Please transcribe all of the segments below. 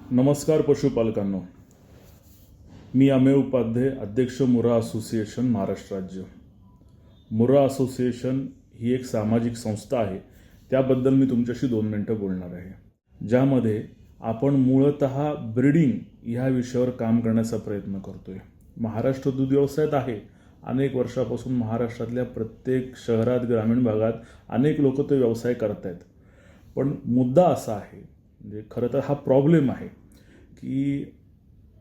नमस्कार पशुपालकांनो, मी अमेय उपाध्याय, अध्यक्ष मुर्रा असोसिएशन महाराष्ट्र राज्य. मुर्रा असोसिएशन ही एक सामाजिक संस्था आहे. त्याबद्दल मी तुमच्याशी 2 मिनिटं बोलणार आहे, ज्यामध्ये आपण मूळतः ब्रीडिंग ह्या विषयावर काम करण्याचा प्रयत्न करतोय. महाराष्ट्र दूध व्यवसायात आहे. अनेक वर्षापासून महाराष्ट्रातल्या प्रत्येक शहरात, ग्रामीण भागात अनेक लोक तो व्यवसाय करत आहेत. पण मुद्दा असा आहे, म्हणजे खरं तर हा प्रॉब्लेम आहे की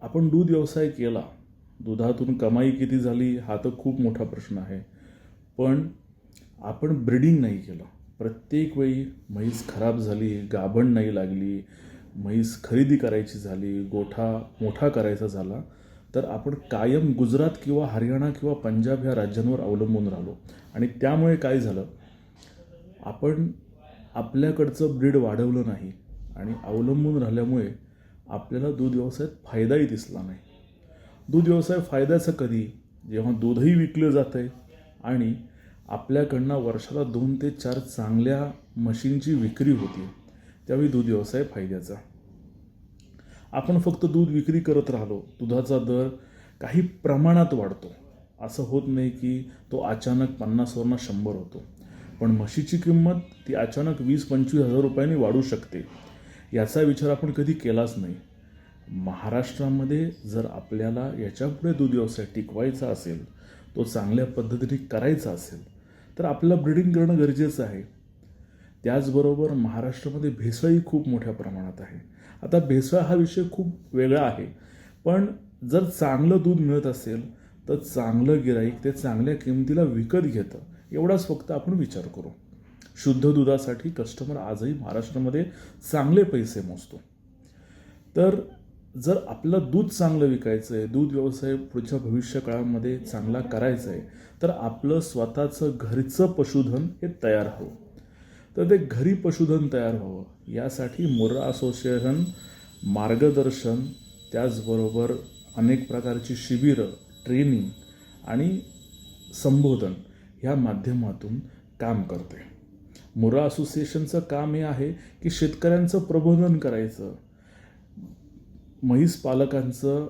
आपण दूध व्यवसाय केला, दुधातून कमाई किती झाली हा तर खूप मोठा प्रश्न आहे. पण आपण ब्रीडिंग नाही केलं. प्रत्येक वेळी म्हैस खराब झाली, गाभण नाही लागली, म्हैस खरेदी करायची झाली, गोठा मोठा करायचा झाला, तर आपण कायम गुजरात किंवा हरियाणा किंवा पंजाब ह्या राज्यांवर अवलंबून राहिलो. आणि त्यामुळे काय झालं, आपण आपल्याकडचं ब्रीड वाढवलं नाही आणि अवलंबून राहिल्यामुळे आपल्याला दूध व्यवसायात फायदाही दिसला नाही. दूध व्यवसाय फायद्याचं कधी, जेव्हा दूधही विकलं जातं आहे आणि आपल्याकडनं वर्षाला 2 ते 4 चांगल्या म्हशींची विक्री होती, त्यावेळी दूध व्यवसाय फायद्याचा. आपण फक्त दूध विक्री करत राहिलो, दुधाचा दर काही प्रमाणात वाढतो. असं होत नाही की तो अचानक 50 वरनं 100 होतो. पण म्हशीची किंमत ती अचानक 20-25 हजार रुपयांनी वाढू शकते, याचा विचार आपण कधी केलाच नाही. महाराष्ट्रामध्ये जर आपल्याला याच्यापुढे दूध व्यवसाय टिकवायचा असेल, तो चांगल्या पद्धतीने करायचा असेल, तर आपल्याला ब्रीडिंग करणं गरजेचं आहे. त्याचबरोबर महाराष्ट्रामध्ये भेसळही खूप मोठ्या प्रमाणात आहे. आता भेसळ हा विषय खूप वेगळा आहे, पण जर चांगलं दूध मिळत असेल तर चांगलं गिराईक ते चांगल्या किमतीला विकत घेतं, एवढाच फक्त आपण विचार करू. शुद्ध दुधासाठी कस्टमर आजही महाराष्ट्रामध्ये चांगले पैसे मोजतो. तर जर आपलं दूध चांगलं विकायचं आहे, दूध व्यवसाय पुढच्या भविष्य काळामध्ये चांगला करायचा आहे, तर आपलं स्वतःचं घरचं पशुधन हे तयार हवं. तर ते घरी पशुधन तयार व्हावं यासाठी मुर्रा असोसिएशन मार्गदर्शन, त्याचबरोबर अनेक प्रकारची शिबिरं, ट्रेनिंग आणि संबोधन ह्या माध्यमातून काम करते. मुर्रा असोसिएशनचं काम हे आहे की शेतकऱ्यांचं प्रबोधन करायचं, म्हैस पालकांचं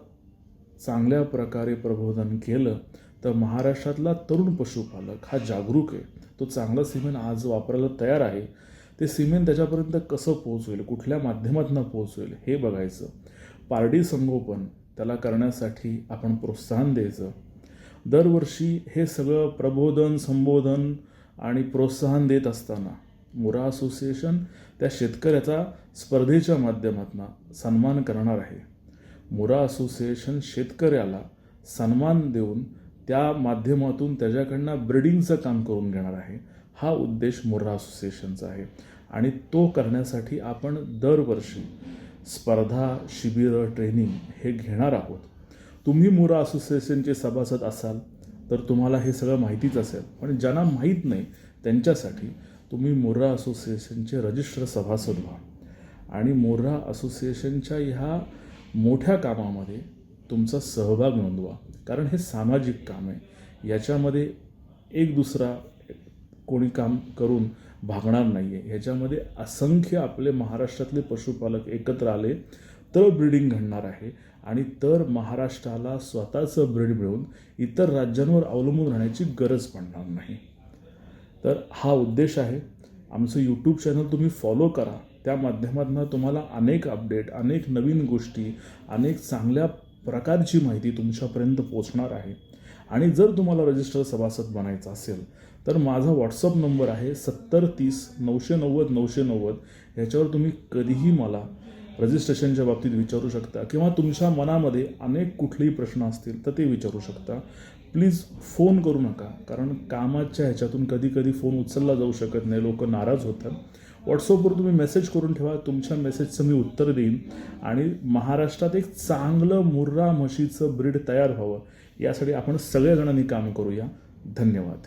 चांगल्या प्रकारे प्रबोधन केलं तर महाराष्ट्रातला तरुण पशुपालक हा जागरूक आहे. तो चांगला सिमेंट आज वापरायला तयार आहे. ते सिमेंट त्याच्यापर्यंत कसं पोहोचवेल, कुठल्या माध्यमातून पोहोचवेल हे बघायचं. पारडी संगोपन त्याला करण्यासाठी आपण प्रोत्साहन द्यायचं. दरवर्षी हे सगळं प्रबोधन, संबोधन आणि प्रोत्साहन देत असताना मुर्रा असोसिएशन त्या शेतकऱ्याचा स्पर्धेच्या माध्यमातून सन्मान करणार आहे. मुर्रा असोसिएशन शेतकऱ्याला सन्मान देऊन त्या माध्यमातून त्याच्याकडनं ब्रीडिंगचं काम करून घेणार आहे. हा उद्देश मुर्रा असोसिएशनचा आहे आणि तो करण्यासाठी आपण दरवर्षी स्पर्धा, शिबिरं, ट्रेनिंग हे घेणार आहोत. तुम्ही मुर्रा असोसिएशनचे सभासद असाल तर तुम्हाला हे सगळं माहितीच असेल, पण ज्यांना माहीत नाही त्यांच्यासाठी तुम्ही मुर्रा असोसिएशनचे रजिस्टर सभासद व्हा आणि मुर्रा असोसिएशनच्या ह्या मोठ्या कामामध्ये तुमचा सहभाग नोंदवा. कारण हे सामाजिक काम आहे, याच्यामध्ये एक दुसरा कोणी काम करून भागणार नाही आहे. ह्याच्यामध्ये असंख्य आपले महाराष्ट्रातले पशुपालक एकत्र आले तर ब्रीडिंग घडणार आहे आणि तर महाराष्ट्राला स्वतःचं ब्रीड मिळून इतर राज्यांवर अवलंबून राहण्याची गरज पडणार नाही. तर हा उद्देश आहे. आमचं यूट्यूब चॅनल तुम्ही फॉलो करा. त्या माध्यमातून तुम्हाला अनेक अपडेट, अनेक नवीन गोष्टी, अनेक चांगल्या प्रकारची माहिती तुमच्यापर्यंत पोचणार आहे. आणि जर तुम्हाला रजिस्टर सभासद बनायचं असेल तर माझा व्हॉट्सअप नंबर आहे 7030 990 990. ह्याच्यावर तुम्ही कधीही मला रजिस्ट्रेशनच्या बाबतीत विचारू शकता किंवा तुमच्या मनामध्ये अनेक कुठलेही प्रश्न असतील तर ते विचारू शकता. प्लीज फोन करू नका, कारण कामाच्या ह्याच्यातून कधी फोन उचलला जाऊ शकत नाही, लोक नाराज होतात. व्हॉट्सअपवर तुम्ही मेसेज करून ठेवा, तुमच्या मेसेजचं मी उत्तर देईन आणि महाराष्ट्रात एक चांगलं मुर्रा म्हशीचं ब्रीड तयार व्हावं यासाठी आपण सगळ्या जणांनी काम करूया. धन्यवाद.